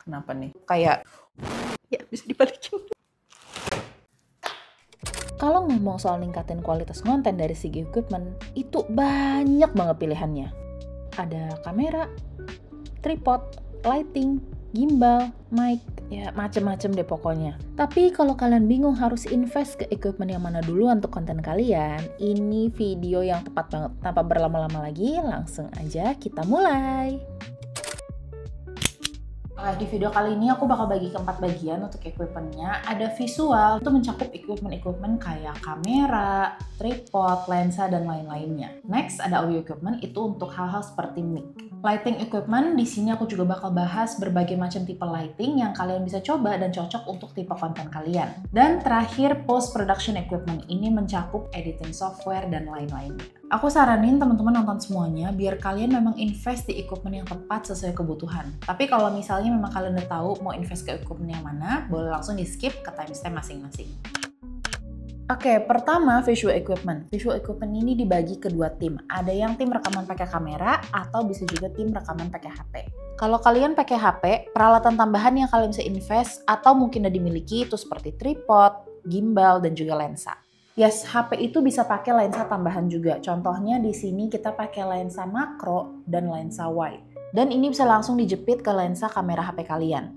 Kenapa nih? Kayak, ya bisa dibalikin. Kalau ngomong soal ningkatin kualitas konten dari segi equipment, itu banyak banget pilihannya. Ada kamera, tripod, lighting, gimbal, mic, ya macem-macem deh pokoknya. Tapi kalau kalian bingung harus invest ke equipment yang mana dulu untuk konten kalian, ini video yang tepat banget. Tanpa berlama-lama lagi, langsung aja kita mulai. Di video kali ini aku bakal bagi ke 4 bagian untuk equipment-nya. Ada visual, itu mencakup equipment kayak kamera, tripod, lensa, dan lain-lainnya. Next, ada audio equipment, itu untuk hal-hal seperti mic. Lighting equipment, di sini aku juga bakal bahas berbagai macam tipe lighting yang kalian bisa coba dan cocok untuk tipe konten kalian. Dan terakhir, post-production equipment, ini mencakup editing software dan lain-lainnya. Aku saranin teman-teman nonton semuanya biar kalian memang invest di equipment yang tepat sesuai kebutuhan. Tapi kalau misalnya memang kalian udah tahu mau invest ke equipment yang mana, boleh langsung di skip ke timestamp masing-masing. Oke, pertama visual equipment. Visual equipment ini dibagi ke dua tim. Ada yang tim rekaman pakai kamera atau bisa juga tim rekaman pakai HP. Kalau kalian pakai HP, peralatan tambahan yang kalian bisa invest atau mungkin udah dimiliki itu seperti tripod, gimbal, dan juga lensa. Yes, HP itu bisa pakai lensa tambahan juga. Contohnya di sini kita pakai lensa makro dan lensa wide. Dan ini bisa langsung dijepit ke lensa kamera HP kalian.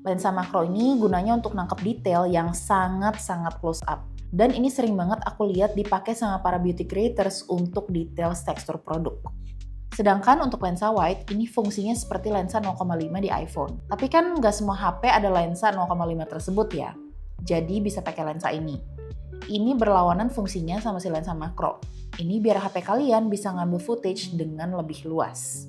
Lensa makro ini gunanya untuk nangkep detail yang sangat-sangat close up. Dan ini sering banget aku lihat dipakai sama para beauty creators untuk detail tekstur produk. Sedangkan untuk lensa wide, ini fungsinya seperti lensa 0,5 di iPhone. Tapi kan nggak semua HP ada lensa 0,5 tersebut ya. Jadi bisa pakai lensa ini. Ini berlawanan fungsinya sama si lensa makro. Ini biar HP kalian bisa ngambil footage dengan lebih luas.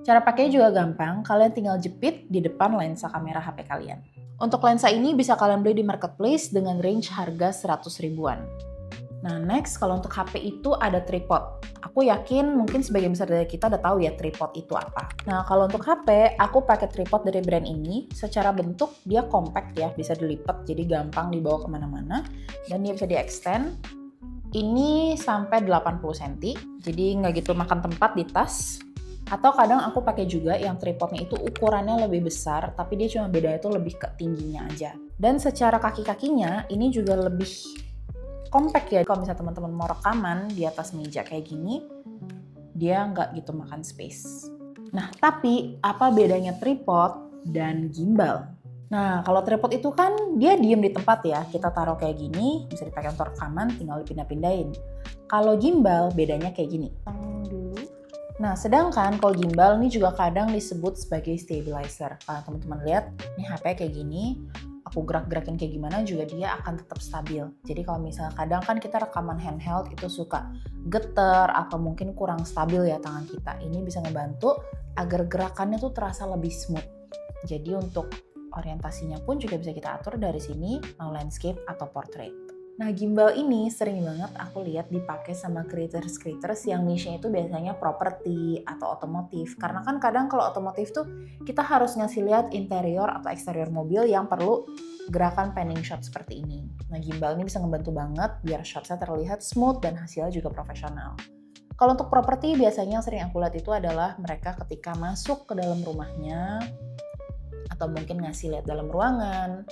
Cara pakainya juga gampang, kalian tinggal jepit di depan lensa kamera HP kalian. Untuk lensa ini bisa kalian beli di marketplace dengan range harga 100 ribuan. Nah next, kalau untuk HP itu ada tripod. Aku yakin mungkin sebagian besar dari kita udah tahu ya tripod itu apa. Nah kalau untuk HP, aku pakai tripod dari brand ini. Secara bentuk dia compact ya, bisa dilipat jadi gampang dibawa kemana-mana. Dan dia bisa di-extend. Ini sampai 80 cm, jadi nggak gitu makan tempat di tas. Atau kadang aku pakai juga yang tripodnya itu ukurannya lebih besar, tapi dia cuma bedanya itu lebih ke tingginya aja. Dan secara kaki-kakinya ini juga lebih compact ya. Kalau misalnya teman-teman mau rekaman di atas meja kayak gini, dia nggak gitu makan space. Nah, tapi apa bedanya tripod dan gimbal? Nah, kalau tripod itu kan dia diem di tempat ya. Kita taruh kayak gini, bisa dipakai untuk rekaman, tinggal dipindah-pindahin. Kalau gimbal, bedanya kayak gini. Nah, sedangkan kalau gimbal ini juga kadang disebut sebagai stabilizer. Kalau teman-teman lihat, ini HP kayak gini, aku gerak-gerakin kayak gimana juga dia akan tetap stabil. Jadi kalau misalnya kadang kan kita rekaman handheld itu suka getar atau mungkin kurang stabil ya tangan kita. Ini bisa ngebantu agar gerakannya tuh terasa lebih smooth. Jadi untuk orientasinya pun juga bisa kita atur dari sini, mau landscape atau portrait. Nah, gimbal ini sering banget aku lihat dipakai sama creators yang niche-nya itu biasanya properti atau otomotif. Karena kan kadang kalau otomotif tuh kita harus ngasih lihat interior atau eksterior mobil yang perlu gerakan panning shot seperti ini. Nah, gimbal ini bisa ngebantu banget biar shotnya terlihat smooth dan hasilnya juga profesional. Kalau untuk properti biasanya yang sering aku lihat itu adalah mereka ketika masuk ke dalam rumahnya atau mungkin ngasih lihat dalam ruangan,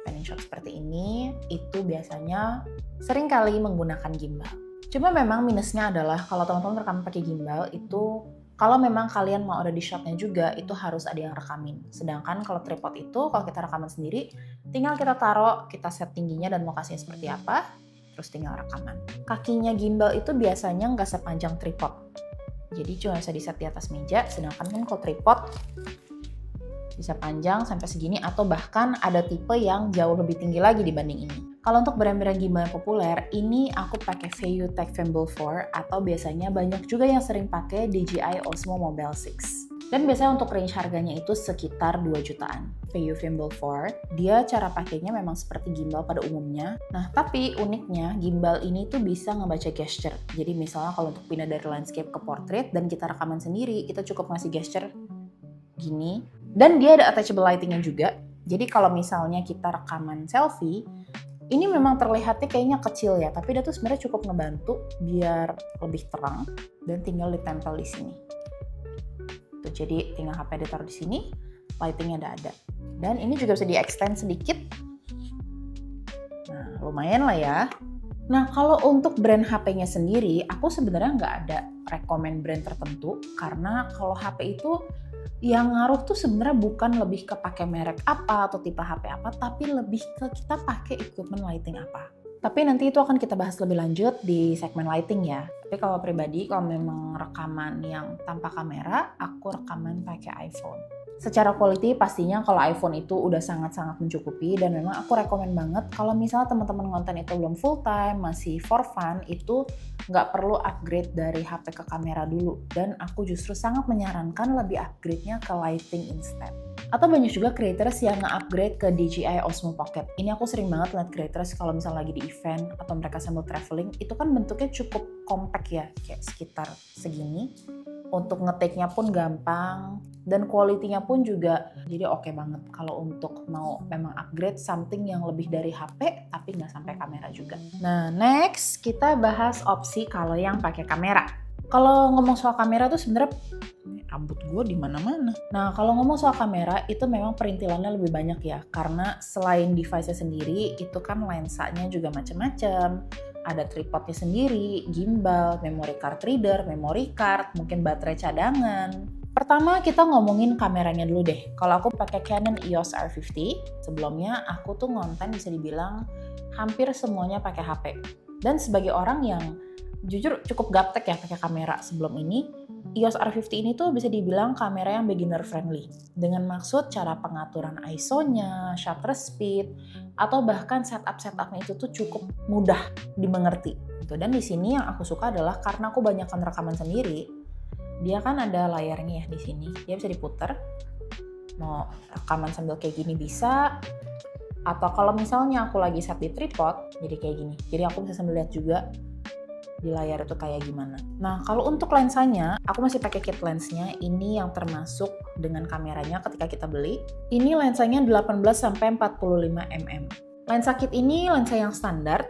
panning shot seperti ini, itu biasanya sering kali menggunakan gimbal. Cuma memang minusnya adalah kalau teman-teman rekaman pakai gimbal itu, kalau memang kalian mau ada di shotnya juga, itu harus ada yang rekamin. Sedangkan kalau tripod itu, kalau kita rekaman sendiri, tinggal kita taruh, kita set tingginya dan lokasinya seperti apa, terus tinggal rekaman. Kakinya gimbal itu biasanya nggak sepanjang tripod. Jadi cuma bisa di set di atas meja, sedangkan kan kalau tripod, bisa panjang sampai segini atau bahkan ada tipe yang jauh lebih tinggi lagi dibanding ini. Kalau untuk brand-brand gimbal yang populer, ini aku pakai ViewTech Fembl 4 atau biasanya banyak juga yang sering pakai DJI Osmo Mobile 6. Dan biasanya untuk range harganya itu sekitar 2 jutaan. ViewTech Fembl 4, dia cara pakainya memang seperti gimbal pada umumnya. Nah, tapi uniknya gimbal ini tuh bisa ngebaca gesture. Jadi misalnya kalau untuk pindah dari landscape ke portrait dan kita rekaman sendiri, kita cukup ngasih gesture gini. Dan dia ada attachable lighting-nya juga. Jadi kalau misalnya kita rekaman selfie, ini memang terlihatnya kayaknya kecil ya, tapi dia tuh sebenarnya cukup ngebantu biar lebih terang dan tinggal ditempel di sini. Tuh, jadi tinggal HP ditaruh di sini, lightingnya udah ada. Dan ini juga bisa di-extend sedikit. Nah, lumayan lah ya. Nah, kalau untuk brand HP-nya sendiri, aku sebenarnya nggak ada rekomen brand tertentu, karena kalau HP itu yang ngaruh tuh sebenarnya bukan lebih ke pakai merek apa atau tipe HP apa, tapi lebih ke kita pakai equipment lighting apa. Tapi nanti itu akan kita bahas lebih lanjut di segmen lighting ya. Tapi kalau pribadi, kalau memang rekaman yang tanpa kamera, aku rekaman pakai iPhone. Secara quality pastinya kalau iPhone itu udah sangat-sangat mencukupi, dan memang aku rekomen banget kalau misalnya teman-teman konten itu belum full time, masih for fun, itu nggak perlu upgrade dari HP ke kamera dulu. Dan aku justru sangat menyarankan lebih upgrade-nya ke lighting instead. Atau banyak juga creators yang nge-upgrade ke DJI Osmo Pocket. Ini aku sering banget lihat creators kalau misalnya lagi di event atau mereka sambil traveling, itu kan bentuknya cukup compact ya, kayak sekitar segini. Untuk ngetik-nya pun gampang, dan quality-nya pun juga jadi oke banget kalau untuk mau memang upgrade something yang lebih dari HP tapi nggak sampai kamera juga. Nah, next kita bahas opsi kalau yang pakai kamera. Kalau ngomong soal kamera tuh sebenarnya rambut gue di mana-mana. Nah, kalau ngomong soal kamera itu memang perintilannya lebih banyak ya, karena selain device-nya sendiri itu kan lensanya juga macam-macam. Ada tripodnya sendiri, gimbal, memory card reader, memory card, mungkin baterai cadangan. Pertama kita ngomongin kameranya dulu deh. Kalau aku pakai Canon EOS R50, sebelumnya aku tuh ngonten bisa dibilang hampir semuanya pakai HP. Dan sebagai orang yang jujur cukup gaptek ya pakai kamera sebelum ini, EOS R50 ini tuh bisa dibilang kamera yang beginner friendly. Dengan maksud cara pengaturan ISO-nya, shutter speed, atau bahkan setup-setupnya itu tuh cukup mudah dimengerti. Dan di sini yang aku suka adalah karena aku banyakkan rekaman sendiri, dia kan ada layarnya ya di sini. Dia bisa diputer, mau rekaman sambil kayak gini bisa, atau kalau misalnya aku lagi set di tripod, jadi kayak gini. Jadi aku bisa sambil lihat juga di layar itu kayak gimana. Nah, kalau untuk lensanya, aku masih pakai kit lensnya. Ini yang termasuk dengan kameranya ketika kita beli. Ini lensanya 18-45 mm. Lensa kit ini lensa yang standar.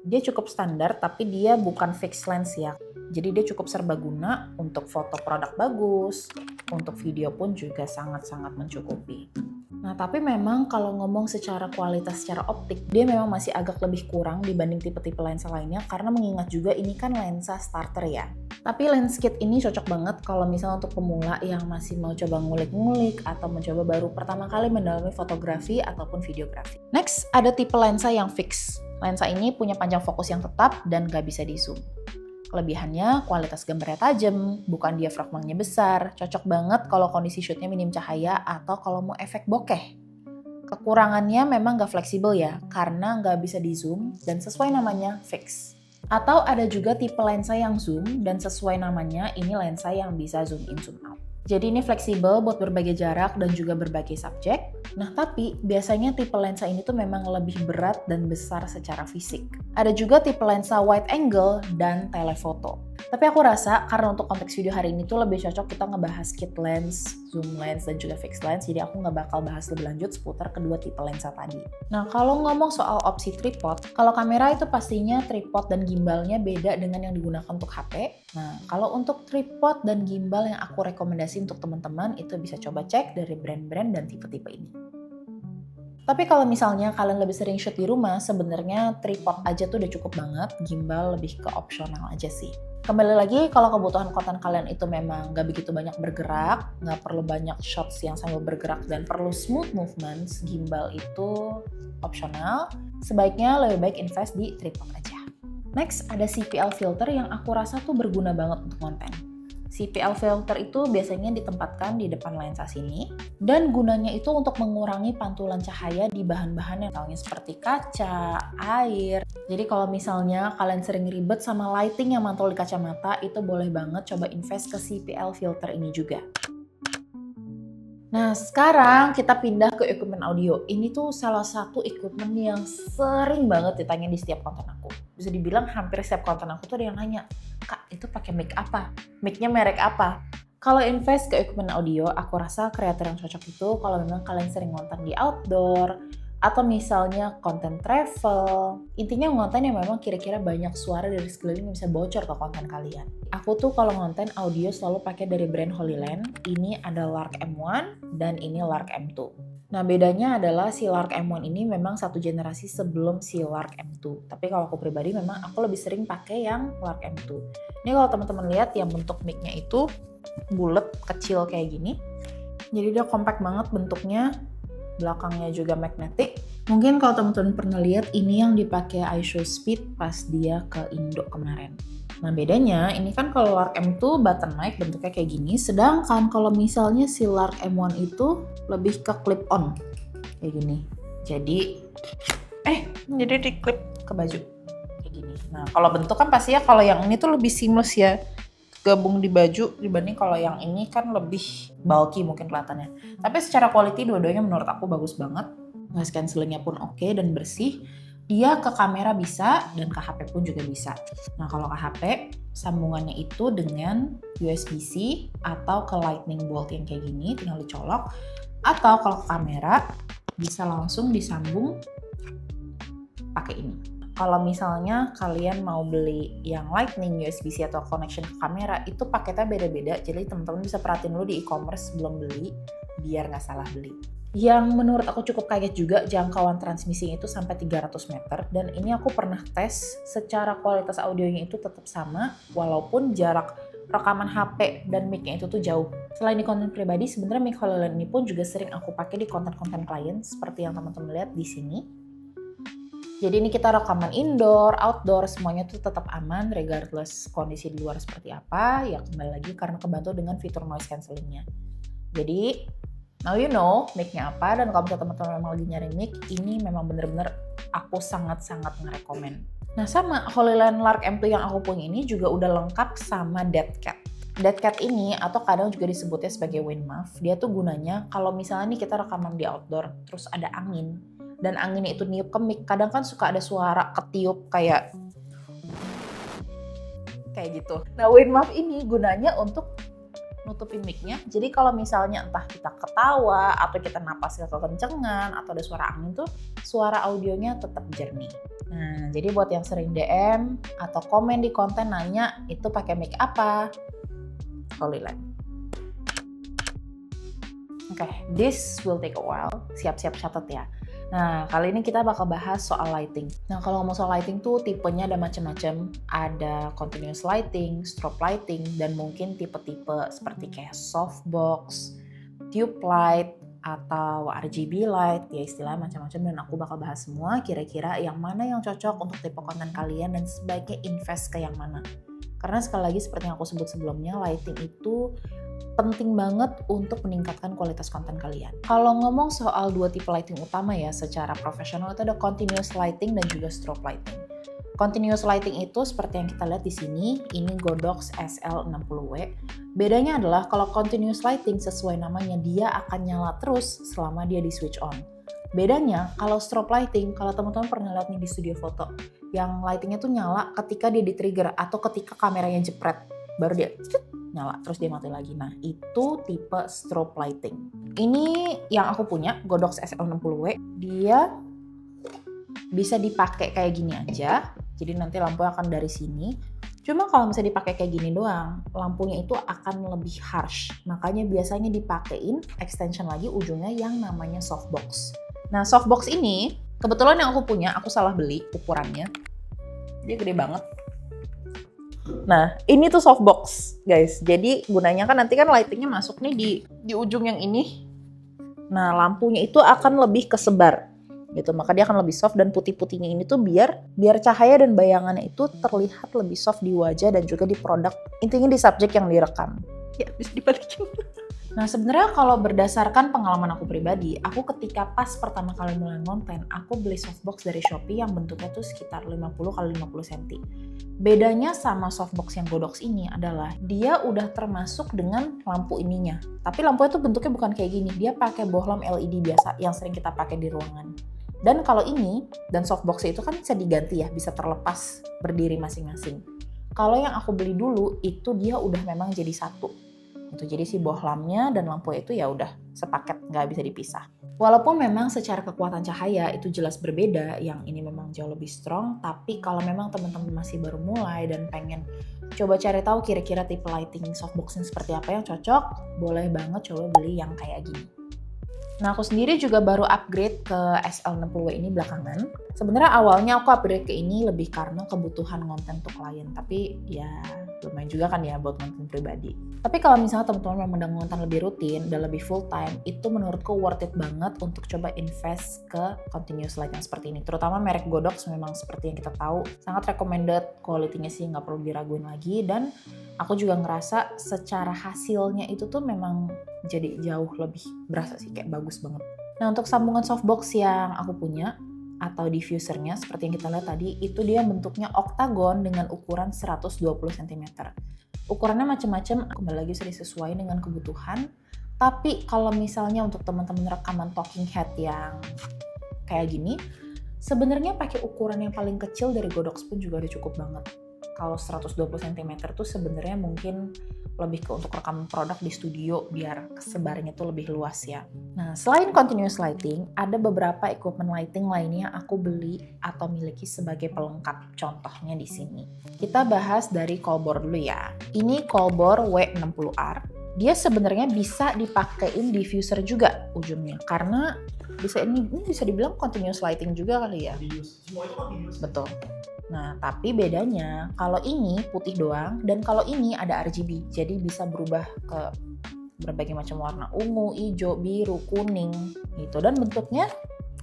Dia cukup standar, tapi dia bukan fixed lens ya. Jadi dia cukup serbaguna untuk foto produk bagus, untuk video pun juga sangat-sangat mencukupi. Nah, tapi memang kalau ngomong secara kualitas secara optik, dia memang masih agak lebih kurang dibanding tipe-tipe lensa lainnya, karena mengingat juga ini kan lensa starter ya. Tapi lens kit ini cocok banget kalau misalnya untuk pemula yang masih mau coba ngulik-ngulik atau mencoba baru pertama kali mendalami fotografi ataupun videografi. Next, ada tipe lensa yang fix. Lensa ini punya panjang fokus yang tetap dan gak bisa di zoom. Kelebihannya, kualitas gambarnya tajam, bukan diafragmanya besar, cocok banget kalau kondisi shootnya minim cahaya atau kalau mau efek bokeh. Kekurangannya memang gak fleksibel ya, karena gak bisa di zoom dan sesuai namanya fix. Atau ada juga tipe lensa yang zoom dan sesuai namanya ini lensa yang bisa zoom in zoom out. Jadi ini fleksibel buat berbagai jarak dan juga berbagai subjek. Nah, tapi biasanya tipe lensa ini tuh memang lebih berat dan besar secara fisik. Ada juga tipe lensa wide angle dan telephoto. Tapi aku rasa karena untuk konteks video hari ini tuh lebih cocok kita ngebahas kit lens, zoom lens, dan juga fixed lens. Jadi aku nggak bakal bahas lebih lanjut seputar kedua tipe lensa tadi. Nah, kalau ngomong soal opsi tripod, kalau kamera itu pastinya tripod dan gimbalnya beda dengan yang digunakan untuk HP. Nah, kalau untuk tripod dan gimbal yang aku rekomendasi untuk teman-teman itu bisa coba cek dari brand-brand dan tipe-tipe ini. Tapi kalau misalnya kalian lebih sering shoot di rumah, sebenarnya tripod aja tuh udah cukup banget, gimbal lebih ke opsional aja sih. Kembali lagi, kalau kebutuhan konten kalian itu memang nggak begitu banyak bergerak, nggak perlu banyak shots yang sambil bergerak dan perlu smooth movements, gimbal itu opsional. Sebaiknya lebih baik invest di tripod aja. Next, ada CPL filter yang aku rasa tuh berguna banget untuk konten. CPL filter itu biasanya ditempatkan di depan lensa sini, dan gunanya itu untuk mengurangi pantulan cahaya di bahan-bahan yang misalnya seperti kaca, air. Jadi kalau misalnya kalian sering ribet sama lighting yang mantul di kacamata, itu boleh banget coba invest ke CPL filter ini juga. Nah, sekarang kita pindah ke equipment audio. Ini tuh salah satu equipment yang sering banget ditanya di setiap konten aku. Bisa dibilang hampir setiap konten aku tuh ada yang nanya, "Kak, itu pakai mic apa? Mic-nya merek apa?" Kalau invest ke equipment audio, aku rasa kreator yang cocok itu kalau memang kalian sering nonton di outdoor, atau misalnya konten travel. Intinya konten yang memang kira-kira banyak suara dari sekeliling yang bisa bocor ke konten kalian. Aku tuh kalau konten audio selalu pakai dari brand Holyland. Ini ada Lark M1 dan ini Lark M2. Nah bedanya adalah si Lark M1 ini memang satu generasi sebelum si Lark M2. Tapi kalau aku pribadi memang aku lebih sering pakai yang Lark M2. Ini kalau teman-teman lihat yang bentuk mic-nya itu bulat, kecil kayak gini. Jadi dia compact banget bentuknya. Belakangnya juga magnetic. Mungkin kalau teman-teman pernah lihat ini yang dipakai iShowSpeed pas dia ke Indo kemarin. Nah bedanya ini kan kalau Lark M2 button mic bentuknya kayak gini, sedangkan kalau misalnya si Lark M1 itu lebih ke clip on kayak gini. Jadi di clip ke baju kayak gini. Nah kalau bentuk kan pasti ya kalau yang ini tuh lebih seamless ya, gabung di baju dibanding kalau yang ini kan lebih bulky mungkin kelihatannya. Tapi secara quality dua-duanya menurut aku bagus banget. Noise cancellingnya pun oke dan bersih. Dia ke kamera bisa dan ke HP pun juga bisa. Nah kalau ke HP sambungannya itu dengan USB-C atau ke lightning bolt yang kayak gini tinggal dicolok. Atau kalau ke kamera bisa langsung disambung pakai ini. Kalau misalnya kalian mau beli yang lightning USB-C atau connection ke kamera, itu paketnya beda-beda. Jadi teman-teman bisa perhatiin dulu di e-commerce sebelum beli, biar nggak salah beli. Yang menurut aku cukup kaget juga, jangkauan transmisinya itu sampai 300 meter. Dan ini aku pernah tes, secara kualitas audionya itu tetap sama, walaupun jarak rekaman HP dan mic-nya itu tuh jauh. Selain di konten pribadi, sebenarnya mic Holyland ini pun juga sering aku pakai di konten-konten klien, seperti yang teman-teman lihat di sini. Jadi ini kita rekaman indoor, outdoor, semuanya tuh tetap aman regardless kondisi di luar seperti apa. Ya kembali lagi karena kebantu dengan fitur noise cancellingnya. Jadi now you know mic-nya apa, dan kalau misalnya teman-teman memang lagi nyari mic, ini memang bener-bener aku sangat-sangat ngerekomen. Nah sama Holyland Lark M2 yang aku punya ini juga udah lengkap sama Dead Cat. Dead Cat ini atau kadang juga disebutnya sebagai wind muff, dia tuh gunanya kalau misalnya nih kita rekaman di outdoor terus ada angin, dan anginnya itu niup ke mic, kadang kan suka ada suara ketiup kayak gitu. Nah wind muff ini gunanya untuk nutupin mic-nya. Jadi kalau misalnya entah kita ketawa atau kita napas kekencengan atau ada suara angin tuh, suara audionya tetap jernih. Nah jadi buat yang sering DM atau komen di konten nanya itu pakai mic apa, Holyland. Oke, this will take a while. Siap-siap catat ya. Nah, kali ini kita bakal bahas soal lighting. Nah, kalau ngomong soal lighting tuh tipenya ada macam-macam. Ada continuous lighting, strobe lighting, dan mungkin tipe-tipe seperti kayak softbox, tube light, atau RGB light. Ya istilahnya macam-macam, dan aku bakal bahas semua kira-kira yang mana yang cocok untuk tipe konten kalian dan sebaiknya invest ke yang mana. Karena sekali lagi seperti yang aku sebut sebelumnya, lighting itu penting banget untuk meningkatkan kualitas konten kalian. Kalau ngomong soal dua tipe lighting utama ya secara profesional, itu ada continuous lighting dan juga strobe lighting. Continuous lighting itu seperti yang kita lihat di sini, ini Godox SL60W. Bedanya adalah kalau continuous lighting sesuai namanya, dia akan nyala terus selama dia di switch on. Bedanya kalau strobe lighting, kalau teman-teman pernah lihat nih di studio foto, yang lightingnya tuh nyala ketika dia di trigger atau ketika kameranya jepret, baru dia nyala terus dia mati lagi. Nah itu tipe strobe lighting. Ini yang aku punya Godox SL60W, dia bisa dipakai kayak gini aja, jadi nanti lampu akan dari sini. Cuma kalau misalnya dipakai kayak gini doang, lampunya itu akan lebih harsh, makanya biasanya dipakein extension lagi ujungnya yang namanya softbox. Nah softbox ini kebetulan yang aku punya, aku salah beli ukurannya, dia gede banget. Nah, ini tuh softbox, guys. Jadi gunanya kan nanti kan lightingnya masuk nih di ujung yang ini. Nah, lampunya itu akan lebih kesebar, gitu. Maka dia akan lebih soft, dan putih-putihnya ini tuh biar cahaya dan bayangannya itu terlihat lebih soft di wajah dan juga di produk. Intinya di subjek yang direkam. Ya, bisa dibalikin. Nah sebenarnya kalau berdasarkan pengalaman aku pribadi, aku ketika pas pertama kali mulai konten, aku beli softbox dari Shopee yang bentuknya tuh sekitar 50x50 cm. Bedanya sama softbox yang Godox ini adalah dia udah termasuk dengan lampu ininya. Tapi lampunya tuh bentuknya bukan kayak gini, dia pakai bohlam LED biasa yang sering kita pakai di ruangan. Dan kalau ini dan softbox itu kan bisa diganti ya, bisa terlepas berdiri masing-masing. Kalau yang aku beli dulu itu dia udah memang jadi satu. Gitu. Jadi si bohlamnya dan lampu itu ya udah sepaket, nggak bisa dipisah. Walaupun memang secara kekuatan cahaya itu jelas berbeda, yang ini memang jauh lebih strong, tapi kalau memang teman-teman masih baru mulai dan pengen coba cari tahu kira-kira tipe lighting softboxnya seperti apa yang cocok, boleh banget coba beli yang kayak gini. Nah, aku sendiri juga baru upgrade ke SL60W ini belakangan. Sebenarnya awalnya aku upgrade ke ini lebih karena kebutuhan konten untuk klien, tapi ya lumayan juga kan ya buat konten pribadi. Tapi kalau misalnya teman-teman memang mau konten lebih rutin dan lebih full time, itu menurutku worth it banget untuk coba invest ke continuous light yang seperti ini. Terutama merek Godox memang seperti yang kita tahu, sangat recommended, quality-nya sih nggak perlu diraguin lagi, dan aku juga ngerasa secara hasilnya itu tuh memang jadi jauh lebih berasa sih, kayak bagus banget. Nah, untuk sambungan softbox yang aku punya atau diffusernya seperti yang kita lihat tadi, itu dia bentuknya oktagon dengan ukuran 120 cm. Ukurannya macam-macam, kembali lagi bisa disesuaikan dengan kebutuhan. Tapi kalau misalnya untuk teman-teman rekaman talking head yang kayak gini, sebenarnya pakai ukuran yang paling kecil dari Godox pun juga udah cukup banget. Kalau 120 cm tuh sebenarnya mungkin lebih ke untuk rekaman produk di studio biar kesebarannya tuh lebih luas ya. Nah, selain continuous lighting, ada beberapa equipment lighting lainnya yang aku beli atau miliki sebagai pelengkap. Contohnya di sini. Kita bahas dari Colbor dulu ya. Ini Colbor W60R. Dia sebenarnya bisa dipakein diffuser juga ujungnya, karena ini bisa dibilang continuous lighting juga kali ya. Semua itu kan diffuse. Betul. Nah, tapi bedanya kalau ini putih doang dan kalau ini ada RGB. Jadi bisa berubah ke berbagai macam warna, ungu, hijau, biru, kuning gitu, dan bentuknya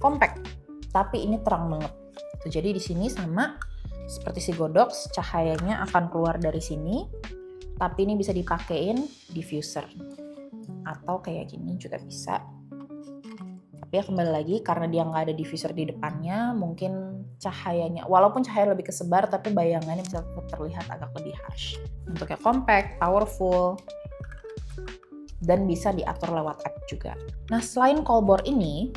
compact. Tapi ini terang banget. Jadi di sini sama seperti si Godox, cahayanya akan keluar dari sini. Tapi ini bisa dipakein diffuser. Atau kayak gini juga bisa. Tapi ya kembali lagi, karena dia nggak ada diffuser di depannya, mungkin cahayanya, walaupun cahaya lebih kesebar, tapi bayangannya bisa terlihat agak lebih harsh. Bentuknya compact, powerful, dan bisa diatur lewat app juga. Nah, selain Colbor ini,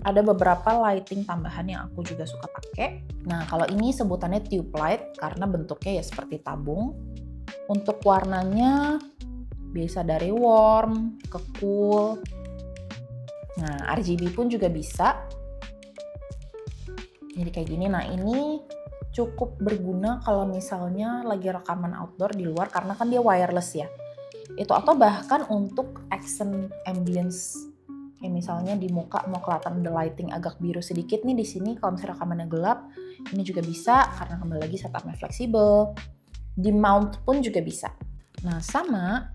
ada beberapa lighting tambahan yang aku juga suka pakai. Nah, kalau ini sebutannya tube light, karena bentuknya ya seperti tabung. Untuk warnanya, bisa dari warm ke cool. Nah, RGB pun juga bisa. Jadi kayak gini. Nah, ini cukup berguna kalau misalnya lagi rekaman outdoor di luar, karena kan dia wireless ya. Itu, atau bahkan untuk accent ambience. Kayak misalnya di muka mau kelihatan the lighting agak biru sedikit nih di sini, kalau misalnya rekamannya gelap, ini juga bisa karena kembali lagi setupnya fleksibel. Di mount pun juga bisa. Nah, sama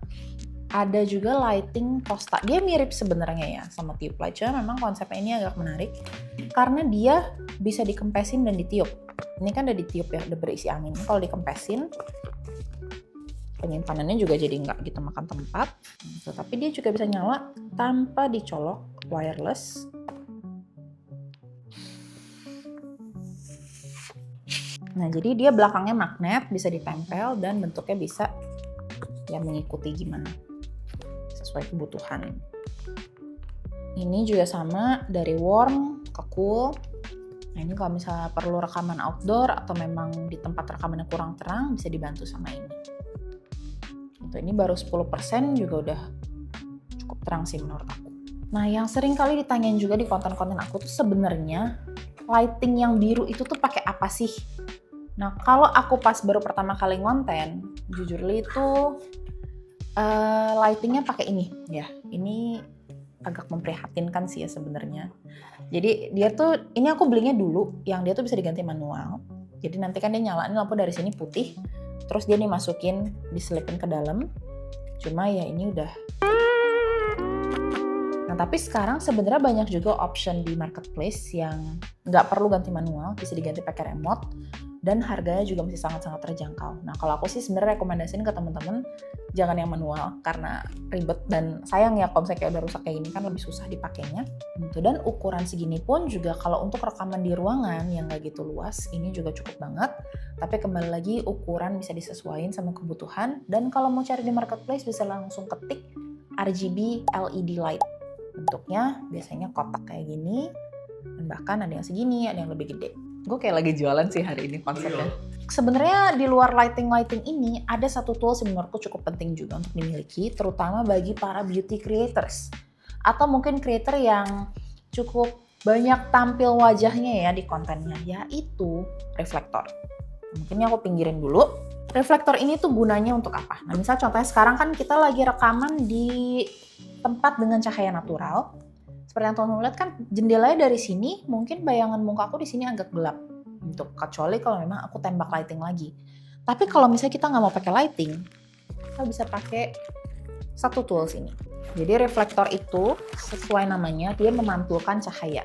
ada juga lighting Tosta. Dia mirip sebenarnya ya sama tube light, cuma memang konsepnya ini agak menarik karena dia bisa dikempesin dan ditiup. Ini kan udah ditiup ya, udah berisi angin. Kalau dikempesin, penyimpanannya juga jadi nggak gitu makan tempat. Tapi dia juga bisa nyala tanpa dicolok, wireless. Nah, jadi dia belakangnya magnet, bisa ditempel dan bentuknya bisa ya mengikuti gimana sesuai kebutuhan. Ini juga sama dari warm ke cool. Nah, ini kalau misalnya perlu rekaman outdoor atau memang di tempat rekamannya kurang terang, bisa dibantu sama ini. Untuk ini baru 10% juga udah cukup terang sih menurut aku. Nah, yang sering kali ditanyain juga di konten-konten aku tuh sebenarnya lighting yang biru itu tuh pakai apa sih? Nah, kalau aku pas baru pertama kali ngonten, jujur itu lightingnya pakai ini ya. Ini agak memprihatinkan sih ya sebenarnya. Jadi dia tuh, ini aku belinya dulu yang dia tuh bisa diganti manual. Jadi nanti kan dia nyalain lampu dari sini putih, terus dia dimasukin, diselipin ke dalam. Cuma ya ini udah. Nah, tapi sekarang sebenarnya banyak juga option di marketplace yang nggak perlu ganti manual, bisa diganti pakai remote. Dan harganya juga masih sangat-sangat terjangkau. Nah, kalau aku sih sebenarnya rekomendasiin ke teman-teman jangan yang manual karena ribet dan sayang ya kalau misalnya kayak udah rusak kayak gini kan lebih susah dipakainya. Gitu. Dan ukuran segini pun juga kalau untuk rekaman di ruangan yang nggak gitu luas, ini juga cukup banget. Tapi kembali lagi ukuran bisa disesuaikan sama kebutuhan. Dan kalau mau cari di marketplace bisa langsung ketik RGB LED light. Bentuknya biasanya kotak kayak gini, dan bahkan ada yang segini, ada yang lebih gede. Gue kayak lagi jualan sih hari ini konsepnya. Sebenarnya di luar lighting ini ada satu tools yang menurutku cukup penting juga untuk dimiliki, terutama bagi para beauty creators atau mungkin creator yang cukup banyak tampil wajahnya ya di kontennya, yaitu reflektor. Mungkin aku pinggirin dulu. Reflektor ini tuh gunanya untuk apa? Nah, misal contohnya sekarang kan kita lagi rekaman di tempat dengan cahaya natural. Seperti yang teman-teman lihat kan jendelanya dari sini, mungkin bayangan muka aku di sini agak gelap. Untuk kecuali kalau memang aku tembak lighting lagi. Tapi kalau misalnya kita nggak mau pakai lighting, kita bisa pakai satu tools ini. Jadi reflektor itu sesuai namanya dia memantulkan cahaya.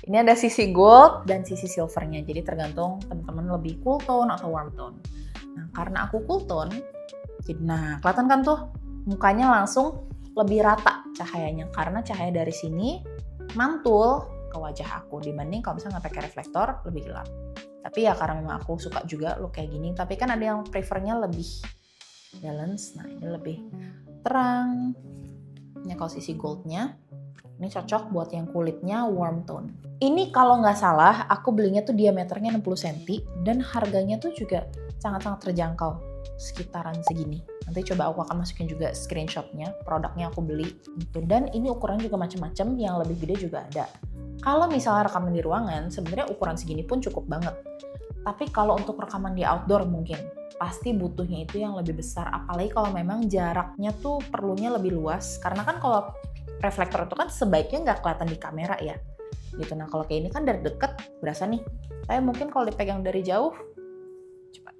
Ini ada sisi gold dan sisi silvernya. Jadi tergantung teman-teman lebih cool tone atau warm tone. Nah karena aku cool tone, nah kelihatan kan tuh mukanya langsung lebih rata cahayanya karena cahaya dari sini mantul ke wajah aku dibanding kalau misalnya nggak pakai reflektor lebih gelap. Tapi ya karena memang aku suka juga look kayak gini. Tapi kan ada yang prefernya lebih balance. Nah ini lebih terang. Ini kalau sisi goldnya, ini cocok buat yang kulitnya warm tone. Ini kalau nggak salah aku belinya tuh diameternya 60 cm dan harganya tuh juga sangat-sangat terjangkau, sekitaran segini. Nanti coba aku akan masukin juga screenshotnya, produknya aku beli. Dan ini ukuran juga macam-macam, yang lebih gede juga ada. Kalau misalnya rekaman di ruangan, sebenarnya ukuran segini pun cukup banget. Tapi kalau untuk rekaman di outdoor mungkin, pasti butuhnya itu yang lebih besar. Apalagi kalau memang jaraknya tuh perlunya lebih luas. Karena kan kalau reflektor itu kan sebaiknya nggak kelihatan di kamera ya. Gitu. Nah kalau kayak ini kan dari deket berasa nih. Tapi mungkin kalau dipegang dari jauh, cepat.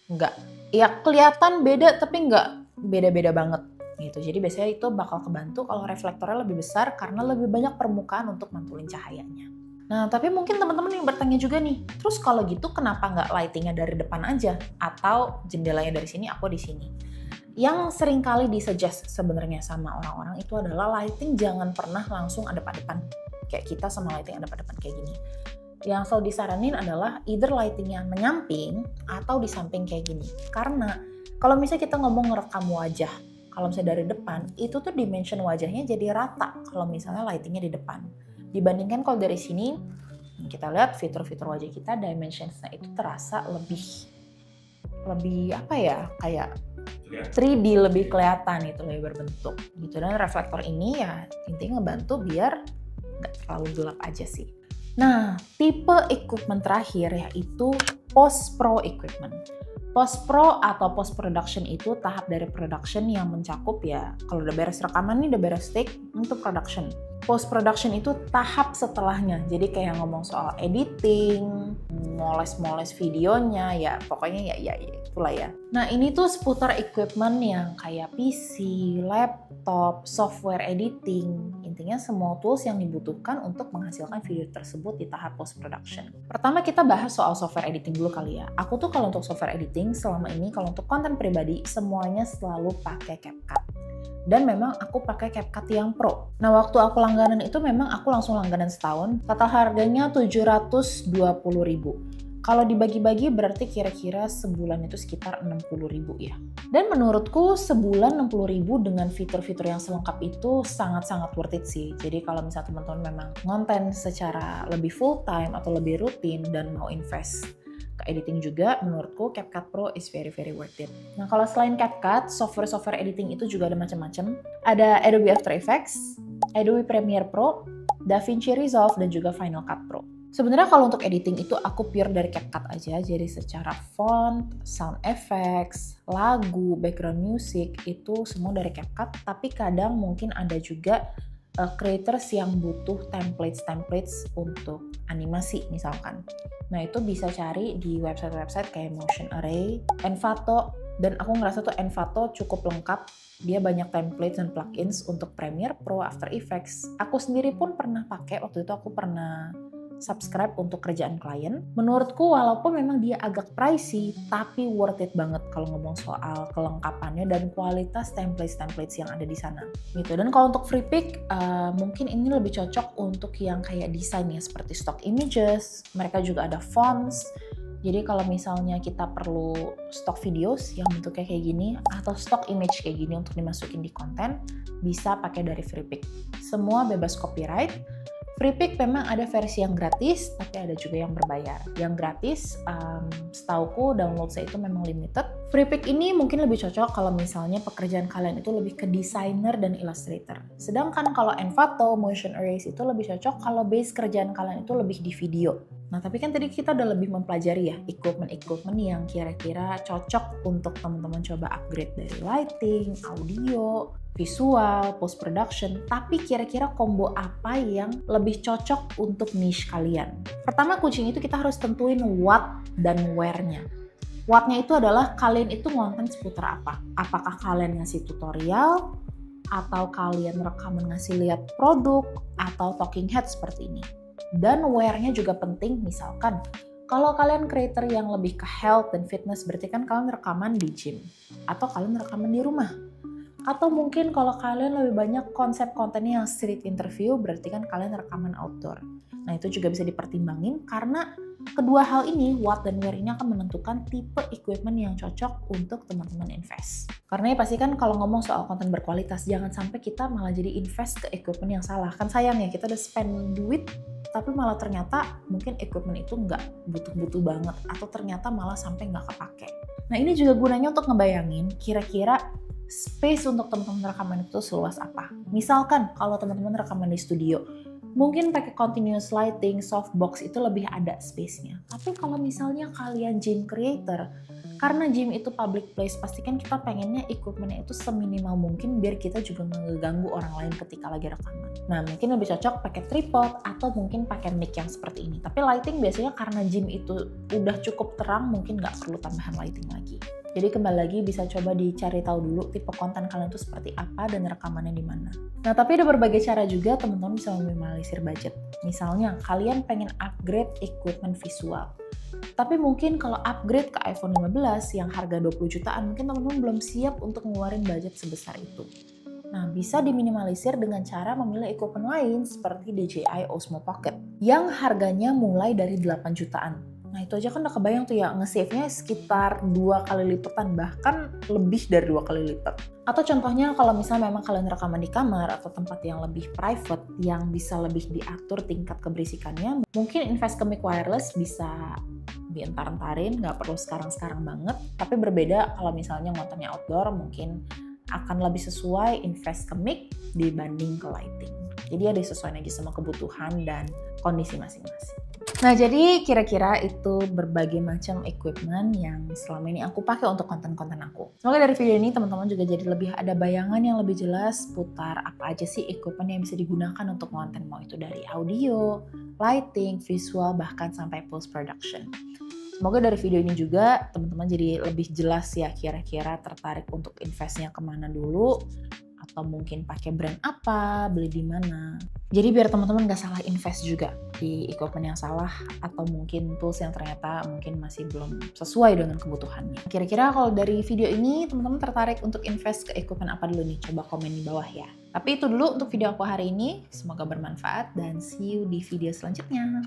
Nggak. Ya kelihatan beda tapi nggak beda-beda banget. Gitu. Jadi biasanya itu bakal kebantu kalau reflektornya lebih besar karena lebih banyak permukaan untuk mantulin cahayanya. Nah, tapi mungkin teman-teman yang bertanya juga nih, terus kalau gitu kenapa nggak lightingnya dari depan aja? Atau jendelanya dari sini, aku di sini? Yang sering kali disuggest sebenarnya sama orang-orang itu adalah lighting jangan pernah langsung adep-adepan. Kayak kita sama lighting adep-adepan kayak gini. Yang selalu disaranin adalah either lightingnya menyamping atau di samping kayak gini. Karena kalau misalnya kita ngomong ngerekam wajah, kalau misalnya dari depan, itu tuh dimension wajahnya jadi rata kalau misalnya lightingnya di depan. Dibandingkan kalau dari sini, kita lihat fitur-fitur wajah kita, dimensionsnya itu terasa lebih apa ya, kayak 3D lebih kelihatan gitu, lebih berbentuk gitu. Dan reflektor ini ya intinya ngebantu biar nggak terlalu gelap aja sih. Nah, tipe equipment terakhir yaitu post pro equipment. Post pro atau post production itu tahap dari production yang mencakup ya, kalau udah beres rekaman nih udah beres take untuk production. Post production itu tahap setelahnya, jadi kayak ngomong soal editing, moles-moles videonya, ya pokoknya ya itulah ya. Nah ini tuh seputar equipment yang kayak PC, laptop, software editing, intinya semua tools yang dibutuhkan untuk menghasilkan video tersebut di tahap post production. Pertama kita bahas soal software editing dulu kali ya. Aku tuh kalau untuk software editing selama ini kalau untuk konten pribadi semuanya selalu pakai CapCut. Dan memang aku pakai CapCut yang Pro. Nah waktu aku langganan itu memang aku langsung langganan setahun. Total harganya 720.000. Kalau dibagi-bagi berarti kira-kira sebulan itu sekitar 60.000 ya. Dan menurutku sebulan 60.000 dengan fitur-fitur yang selengkap itu sangat-sangat worth it sih. Jadi kalau misalnya teman-teman memang ngonten secara lebih full time atau lebih rutin dan mau invest ke editing juga, menurutku CapCut Pro is very worth it. Nah kalau selain CapCut, software editing itu juga ada macam-macam. Ada Adobe After Effects, Adobe Premiere Pro, DaVinci Resolve, dan juga Final Cut Pro. Sebenarnya kalau untuk editing itu aku pure dari CapCut aja, jadi secara font, sound effects, lagu, background music, itu semua dari CapCut, tapi kadang mungkin ada juga creators yang butuh templates untuk animasi misalkan. Nah itu bisa cari di website kayak Motion Array, Envato, dan aku ngerasa tuh Envato cukup lengkap. Dia banyak templates dan plugins untuk Premiere Pro, After Effects. Aku sendiri pun pernah pakai, waktu itu aku pernah subscribe untuk kerjaan klien. Menurutku walaupun memang dia agak pricey, tapi worth it banget kalau ngomong soal kelengkapannya dan kualitas templates yang ada di sana. Gitu. Dan kalau untuk free pick, mungkin ini lebih cocok untuk yang kayak desainnya seperti stock images. Mereka juga ada fonts. Jadi kalau misalnya kita perlu stock videos yang bentuknya kayak gini atau stock image kayak gini untuk dimasukin di konten, bisa pakai dari free pick. Semua bebas copyright. FreePic memang ada versi yang gratis, tapi ada juga yang berbayar. Yang gratis, setauku download saya itu memang limited. FreePic ini mungkin lebih cocok kalau misalnya pekerjaan kalian itu lebih ke desainer dan illustrator. Sedangkan kalau Envato, Motion Erase itu lebih cocok kalau base kerjaan kalian itu lebih di video. Nah, tapi kan tadi kita udah lebih mempelajari ya equipment yang kira-kira cocok untuk teman-teman coba upgrade dari lighting, audio, visual, post production, tapi kira-kira combo apa yang lebih cocok untuk niche kalian. Pertama kuncinya itu kita harus tentuin what dan where-nya. What-nya itu adalah kalian itu ngonten seputar apa. Apakah kalian ngasih tutorial, atau kalian rekaman ngasih lihat produk, atau talking head seperti ini. Dan where-nya juga penting, misalkan kalau kalian creator yang lebih ke health dan fitness, berarti kan kalian rekaman di gym, atau kalian rekaman di rumah. Atau mungkin kalau kalian lebih banyak konsep kontennya yang street interview, berarti kan kalian rekaman outdoor. Nah, itu juga bisa dipertimbangin karena kedua hal ini, what dan where ini akan menentukan tipe equipment yang cocok untuk teman-teman invest. Karena ya pasti kan kalau ngomong soal konten berkualitas, jangan sampai kita malah jadi invest ke equipment yang salah. Kan sayang ya, kita udah spend duit, tapi malah ternyata mungkin equipment itu nggak butuh-butuh banget, atau ternyata malah sampai nggak kepake. Nah, ini juga gunanya untuk ngebayangin kira-kira space untuk teman-teman rekaman itu seluas apa. Misalkan kalau teman-teman rekaman di studio, mungkin pakai continuous lighting, softbox itu lebih ada space-nya. Tapi kalau misalnya kalian gym creator, karena gym itu public place, pastikan kita pengennya equipment-nya itu seminimal mungkin biar kita juga nggak ngeganggu orang lain ketika lagi rekaman. Nah, mungkin lebih cocok pakai tripod atau mungkin pakai mic yang seperti ini. Tapi lighting biasanya karena gym itu udah cukup terang, mungkin nggak perlu tambahan lighting lagi. Jadi kembali lagi bisa coba dicari tahu dulu tipe konten kalian itu seperti apa dan rekamannya di mana. Nah, tapi ada berbagai cara juga teman-teman bisa meminimalisir budget. Misalnya kalian pengen upgrade equipment visual. Tapi mungkin kalau upgrade ke iPhone 15 yang harga 20 jutaan, mungkin teman-teman belum siap untuk ngeluarin budget sebesar itu. Nah, bisa diminimalisir dengan cara memilih equipment lain seperti DJI Osmo Pocket yang harganya mulai dari 8 jutaan. Nah, itu aja kan udah kebayang tuh ya, nge-save-nya sekitar 2 kali lipatan, bahkan lebih dari 2 kali lipat. Atau contohnya kalau misalnya memang kalian rekaman di kamar atau tempat yang lebih private, yang bisa lebih diatur tingkat keberisikannya, mungkin invest ke mic wireless bisa dientar-entarin, nggak perlu sekarang-sekarang banget. Tapi berbeda kalau misalnya ngontennya outdoor, mungkin akan lebih sesuai invest ke mic dibanding ke lighting. Jadi ada sesuai lagi sama kebutuhan dan kondisi masing-masing. Nah, jadi kira-kira itu berbagai macam equipment yang selama ini aku pakai untuk konten-konten aku. Semoga dari video ini teman-teman juga jadi lebih ada bayangan yang lebih jelas putar apa aja sih equipment yang bisa digunakan untuk konten, mau itu dari audio, lighting, visual, bahkan sampai post-production. Semoga dari video ini juga teman-teman jadi lebih jelas ya kira-kira tertarik untuk investnya kemana dulu, atau mungkin pakai brand apa, beli di mana. Jadi biar teman-teman gak salah invest juga di equipment yang salah, atau mungkin tools yang ternyata mungkin masih belum sesuai dengan kebutuhannya. Kira-kira kalau dari video ini teman-teman tertarik untuk invest ke equipment apa dulu nih? Coba komen di bawah ya. Tapi itu dulu untuk video aku hari ini. Semoga bermanfaat dan see you di video selanjutnya.